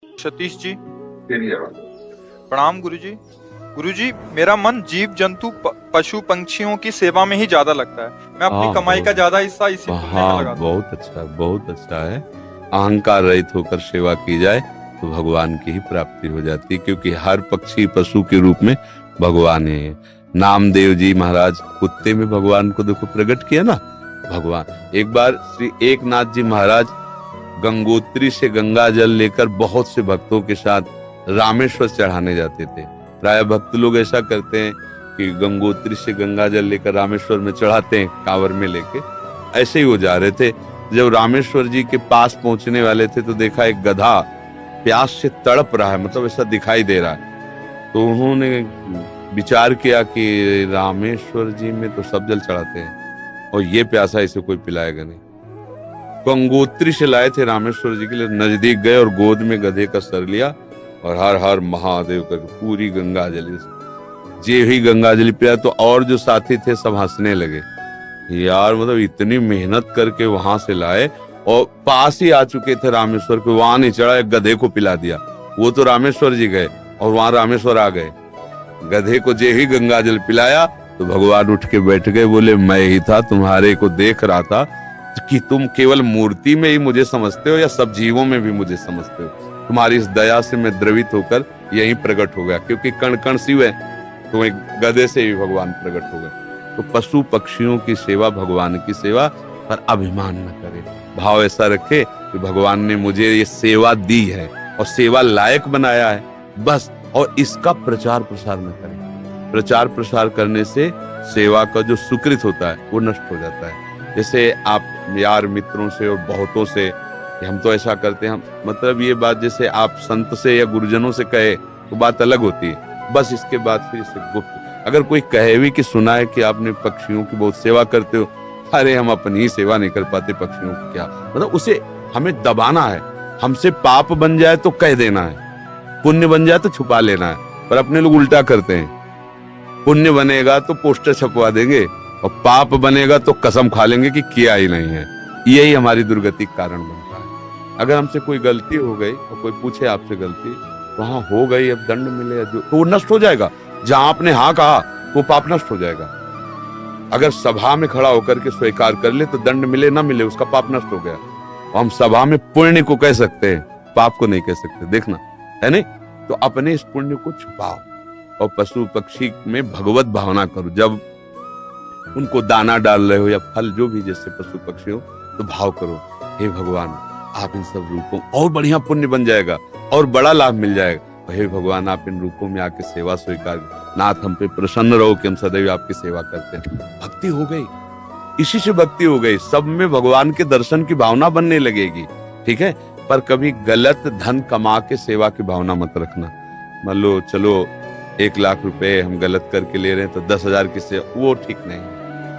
सतीश जी, प्रणाम गुरुजी। गुरुजी, मेरा मन जीव जंतु पशु पंछियों की सेवा में ही ज्यादा लगता है। मैं अपनी कमाई का ज्यादा हिस्सा इसी पुण्य में लगाता हूँ। बहुत अच्छा है। अहंकार रहित होकर सेवा की जाए तो भगवान की ही प्राप्ति हो जाती है, क्योंकि हर पक्षी पशु के रूप में भगवान है। नामदेव जी महाराज कुत्ते में भगवान को देखो प्रकट किया ना भगवान। एक बार श्री एकनाथ जी महाराज गंगोत्री से गंगा जल लेकर बहुत से भक्तों के साथ रामेश्वर चढ़ाने जाते थे। प्राय भक्त लोग ऐसा करते हैं कि गंगोत्री से गंगा जल लेकर रामेश्वर में चढ़ाते हैं कांवर में लेके। ऐसे ही वो जा रहे थे। जब रामेश्वर जी के पास पहुंचने वाले थे तो देखा एक गधा प्यास से तड़प रहा है, मतलब ऐसा दिखाई दे रहा है। तो उन्होंने विचार किया कि रामेश्वर जी में तो सब जल चढ़ाते हैं और ये प्यासा इसे कोई पिलाएगा नहीं। गंगोत्री से लाए थे रामेश्वर जी के लिए, नजदीक गए और गोद में गधे का सर लिया और हर हर महादेव करके पूरी गंगा जली जे ही गंगा जली पिया। तो और जो साथी थे सब हंसने लगे, यार मतलब इतनी मेहनत करके वहां से लाए और पास ही आ चुके थे रामेश्वर के, वहां नहीं चढ़ा, एक गधे को पिला दिया। वो तो रामेश्वर जी गए और वहां रामेश्वर आ गए। गधे को जे ही गंगा जल पिलाया तो भगवान उठ के बैठ गए, बोले मैं ही था, तुम्हारे को देख रहा था कि तुम केवल मूर्ति में ही मुझे समझते हो या सब जीवों में भी मुझे समझते हो। तुम्हारी इस दया से मैं द्रवित होकर यहीं प्रकट हो गया, क्योंकि कण कण शिव है, तो एक गधे से ही भगवान प्रकट हो गए। तो पशु पक्षियों की सेवा भगवान की सेवा, पर अभिमान न करे, भाव ऐसा रखे कि भगवान ने मुझे ये सेवा दी है और सेवा लायक बनाया है बस, और इसका प्रचार प्रसार न करे। प्रचार प्रसार करने से सेवा का जो सुकृत होता है वो नष्ट हो जाता है। जैसे आप यार मित्रों से और बहुतों से, हम तो ऐसा करते हैं, मतलब ये बात जैसे आप संत से या गुरुजनों से कहे तो बात अलग होती है, बस इसके बाद फिर इसे गुप्त। अगर कोई कहे भी कि सुना है कि आपने पक्षियों की बहुत सेवा करते हो, अरे हम अपनी ही सेवा नहीं कर पाते, पक्षियों की क्या, मतलब उसे हमें दबाना है। हमसे पाप बन जाए तो कह देना है, पुण्य बन जाए तो छुपा लेना है। पर अपने लोग उल्टा करते हैं, पुण्य बनेगा तो पोस्टर छपवा देंगे और पाप बनेगा तो कसम खा लेंगे कि किया ही नहीं है। यही हमारी दुर्गति का कारण बनता है। अगर हमसे कोई गलती हो गई और कोई पूछे आपसे गलती, वहां हो गई, अब दंड मिले जो, तो वो नष्ट हो जाएगा। जहां आपने हाँ कहा वो पाप नष्ट हो जाएगा। अगर सभा में खड़ा होकर के स्वीकार कर ले तो दंड मिले ना मिले उसका पाप नष्ट हो गया। और हम सभा में पुण्य को कह सकते हैं, पाप को नहीं कह सकते, देखना है नहीं। तो अपने इस पुण्य को छुपाओ और पशु पक्षी में भगवत भावना करो। जब उनको दाना डाल रहे हो या फल जो भी, जैसे पशु पक्षी हो, तो भाव करो, हे भगवान आप इन सब रूपों, और बढ़िया पुण्य बन जाएगा और बड़ा लाभ मिल जाएगा। हे भगवान आप इन रूपों में आके सेवा स्वीकार, नाथ हम पे प्रसन्न रहो कि हम सदैव आपकी सेवा करते हैं। भक्ति हो गई, इसी से भक्ति हो गई, सब में भगवान के दर्शन की भावना बनने लगेगी। ठीक है, पर कभी गलत धन कमा के सेवा की भावना मत रखना। मान लो चलो 1 लाख रुपए हम गलत करके ले रहे हैं तो 10,000 की सेवा, वो ठीक नहीं।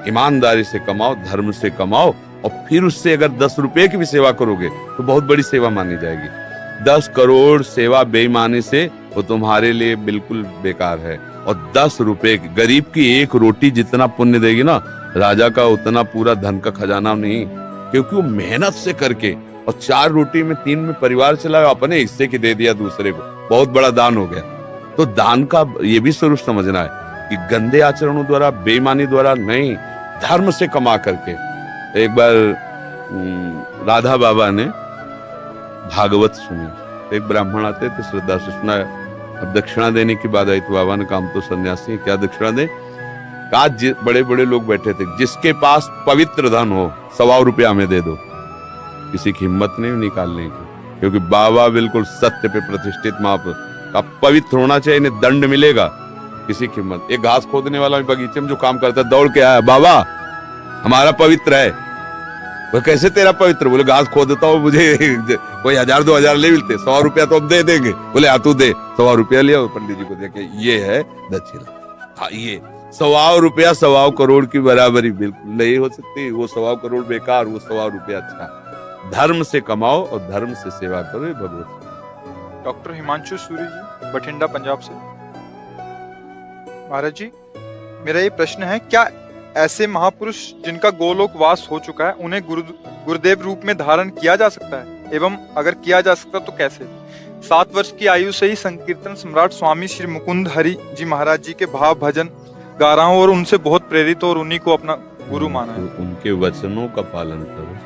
ईमानदारी से कमाओ, धर्म से कमाओ, और फिर उससे अगर 10 रुपए की भी सेवा करोगे तो बहुत बड़ी सेवा मानी जाएगी। 10 करोड़ सेवा बेईमानी से वो तुम्हारे लिए बिल्कुल बेकार है। और 10 रुपए गरीब की 1 रोटी जितना पुण्य देगी ना, राजा का उतना पूरा धन का खजाना नहीं, क्योंकि वो मेहनत से करके, और 4 रोटी में 3 में परिवार चलाया, अपने हिस्से की दे दिया दूसरे को, बहुत बड़ा दान हो गया। तो दान का ये भी स्वरूप समझना है कि गंदे आचरणों द्वारा, बेईमानी द्वारा नहीं, धर्म से कमा करके। एक बार राधा बाबा ने भागवत सुनी, एक ब्राह्मण आते थे, श्रद्धा से सुना। अब दक्षिणा देने की बात आई तो बाबा ने कहा हम तो सन्यासी हैं, क्या दक्षिणा दें? आज बड़े बड़े लोग बैठे थे, जिसके पास पवित्र धन हो 125 रुपया हमें दे दो। किसी की हिम्मत नहीं निकालने की, क्योंकि बाबा बिल्कुल सत्य पे प्रतिष्ठित महापुरुष का, पवित्र होना चाहिए, इन्हें दंड मिलेगा। किसी की हिम्मत। एक घास खोदने वाला बगीचे में जो काम करता है दौड़ के आया, बाबा हमारा पवित्र है। वो कैसे तेरा पवित्र? बोले घास खोदता हूँ, मुझे कोई 1000-2000 ले मिलते, 100 रुपया तो हम दे देंगे। बोले हाँ तू दे। 100 रुपया लिया, पंडित जी को देखे, ये है दक्षिणा। हाँ ये 125 रुपया 125 करोड़ की बराबरी बिल्कुल नहीं हो सकती। वो 125 करोड़ बेकार, वो 125 रुपया अच्छा। धर्म से कमाओ और धर्म से सेवा करो, ये भगवत। डॉक्टर हिमांशु सूरी जी, बठिंडा, पंजाब से। महाराज जी, मेरा ये प्रश्न है, क्या ऐसे महापुरुष जिनका गोलोक वास हो चुका है, उन्हें गुरुदेव रूप में धारण किया जा सकता है? एवं अगर किया जा सकता तो कैसे? 7 वर्ष की आयु से ही संकीर्तन सम्राट स्वामी श्री मुकुंद हरि जी महाराज जी के भाव भजन गा रहा हूँ और उनसे बहुत प्रेरित और उन्हीं को अपना गुरु माना है। उनके वचनों का पालन करो,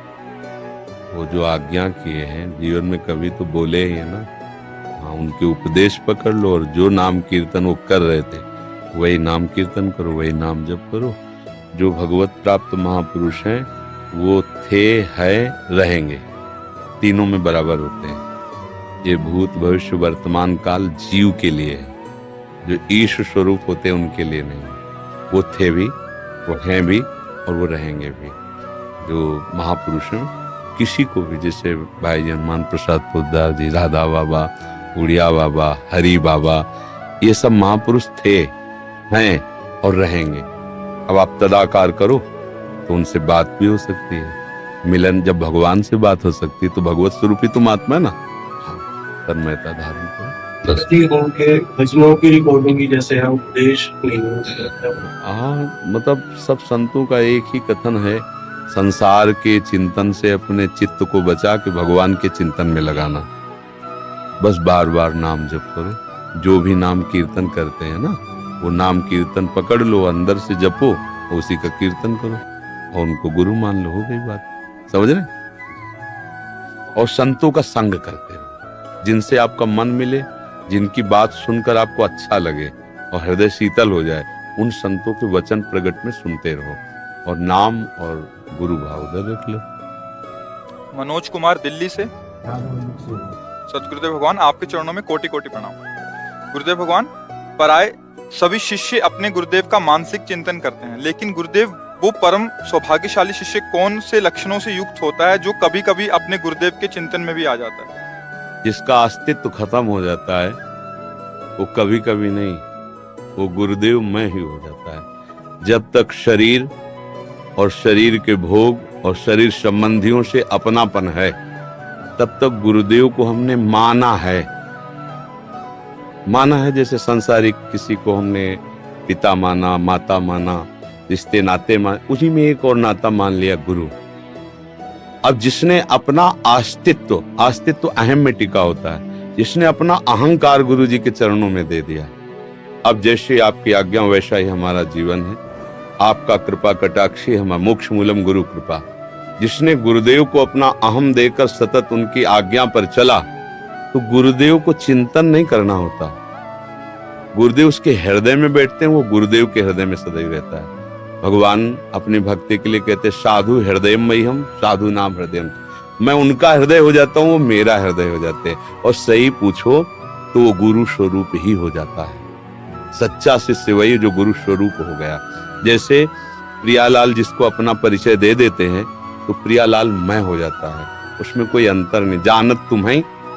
वो जो आज्ञा किए हैं जीवन में कभी तो बोले ही है ना। हाँ, उनके उपदेश पकड़ लो और जो नाम कीर्तन वो कर रहे थे वही नाम कीर्तन करो, वही नाम जप करो। जो भगवत प्राप्त महापुरुष हैं वो थे, है, रहेंगे, तीनों में बराबर होते हैं। ये भूत भविष्य वर्तमान काल जीव के लिए है, जो ईश स्वरूप होते हैं उनके लिए नहीं। वो थे भी, वो हैं भी और वो रहेंगे भी। जो महापुरुष हैं किसी को भी, जैसे भाई हनुमान प्रसाद पोद्दार जी, राधा बाबा, उड़िया बाबा, हरि बाबा, ये सब महापुरुष थे, हैं और रहेंगे। अब आप तदाकार करो तो उनसे बात भी हो सकती है। मिलन जब भगवान से बात हो सकती है तो भगवत स्वरूपी तुम आत्मा है ना। तन्मयता धारण करो। उनके भजनों की रिकॉर्डिंग की जैसे है उपदेश। हाँ, मतलब सब संतों का एक ही कथन है, संसार के चिंतन से अपने चित्त को बचा के भगवान के चिंतन में लगाना। बस बार बार नाम जप करो। जो भी नाम कीर्तन करते हैं ना, वो नाम कीर्तन पकड़ लो, अंदर से जपो, उसी का कीर्तन करो और उनको गुरु मान लो। हो गई बात, समझ रहे? और संतों का संग करते रहो, जिनसे आपका मन मिले, जिनकी बात सुनकर आपको अच्छा लगे और हृदय शीतल हो जाए, उन संतों के वचन प्रगट में सुनते रहो और नाम और गुरु भाव उधर रख लो। मनोज कुमार दिल्ली से। सतगुरुदेव भगवान, आपके चरणों में कोटि कोटि प्रणाम। गुरुदेव भगवान, पराये सभी शिष्य अपने गुरुदेव का मानसिक चिंतन करते हैं, लेकिन गुरुदेव वो परम सौभाग्यशाली शिष्य कौन से लक्षणों से युक्त होता है जो कभी कभी अपने गुरुदेव के चिंतन में भी आ जाता है? जिसका अस्तित्व खत्म हो जाता है वो कभी कभी नहीं, वो गुरुदेव में ही हो जाता है। जब तक शरीर और शरीर के भोग और शरीर संबंधियों से अपनापन है, तब तक गुरुदेव को हमने माना है। जैसे संसारिक किसी को हमने पिता माना, माता माना, रिश्ते नाते माने, उसी में एक और नाता मान लिया, गुरु। अब जिसने अपना अस्तित्व अहम में टिका होता है, जिसने अपना अहंकार गुरु जी के चरणों में दे दिया। अब जैसे आपकी आज्ञा वैसा ही हमारा जीवन है, आपका कृपा कटाक्षी हमारा मोक्ष मूलम गुरु कृपा। जिसने गुरुदेव को अपना अहम देकर सतत उनकी आज्ञा पर चला, तो गुरुदेव को चिंतन नहीं करना होता। गुरुदेव उसके हृदय में बैठते हैं, वो गुरुदेव के हृदय में सदैव रहता है। भगवान अपनी भक्ति के लिए कहते साधु हृदय में हम, साधु नाम हृदय। मैं उनका हृदय हो जाता हूँ, वो मेरा हृदय हो जाते हैं। और सही पूछो तो वो गुरु स्वरूप ही हो जाता है। सच्चा शिष्य वही जो गुरु स्वरूप हो गया। जैसे प्रियालाल जिसको अपना परिचय दे देते हैं तो प्रियालाल मैं हो जाता है, उसमें कोई अंतर नहीं। जानत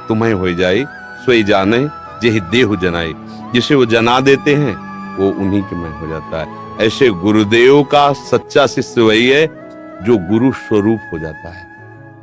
तुम्हें हो जाए, सोई जाने जेहि देहु जनाई। जिसे वो जना देते हैं वो उन्हीं के में हो जाता है। ऐसे गुरुदेव का सच्चा शिष्य वही है जो गुरु स्वरूप हो जाता है।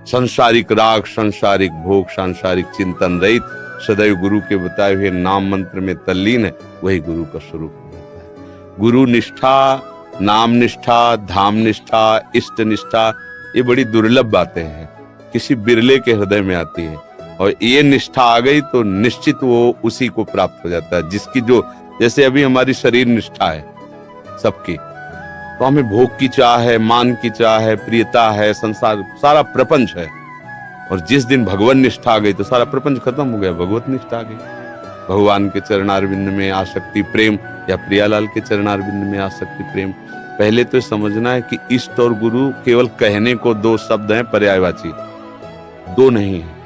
सांसारिक राग, सांसारिक भोग, सांसारिक चिंतन रहित, सदैव गुरु के बताए हुए नाम मंत्र में तल्लीन है, वही गुरु का स्वरूप हो जाता है। गुरु निष्ठा, नाम निष्ठा, धाम निष्ठा, इष्ट निष्ठा, ये बड़ी दुर्लभ बातें हैं, किसी बिरले के हृदय में आती है। और ये निष्ठा आ गई तो निश्चित वो उसी को प्राप्त हो जाता है जिसकी जो, जैसे अभी हमारी शरीर निष्ठा है सबकी, तो हमें भोग की चाह है, मान की चाह है, प्रियता है, संसार सारा प्रपंच है। और जिस दिन भगवान निष्ठा आ गई तो सारा प्रपंच खत्म हो गया, भगवत निष्ठा आ गई। भगवान के चरणारविंद में आसक्ति प्रेम, या प्रियालाल के चरणारविंद में आसक्ति प्रेम। पहले तो समझना है कि इष्ट और गुरु केवल कहने को दो शब्द हैं, पर्यायवाची, दो नहीं है।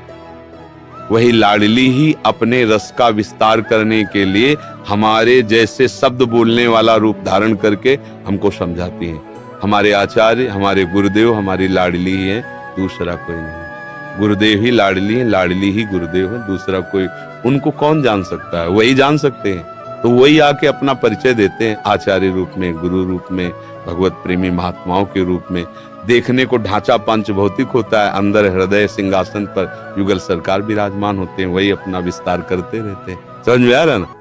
वही लाडली ही अपने रस का विस्तार करने के लिए हमारे जैसे शब्द बोलने वाला रूप धारण करके हमको समझाती हैं। हमारे आचार्य, हमारे गुरुदेव हमारी लाडली ही है, दूसरा कोई नहीं। गुरुदेव ही लाडली है, लाडली ही गुरुदेव है, दूसरा कोई, उनको कौन जान सकता है? वही जान सकते हैं। तो वही आके अपना परिचय देते हैं आचार्य रूप में, गुरु रूप में, भगवत प्रेमी महात्माओं के रूप में। देखने को ढांचा पंच भौतिक होता है, अंदर हृदय सिंहासन पर युगल सरकार विराजमान होते हैं, वही अपना विस्तार करते रहते हैं। समझ में आ रहा है ना?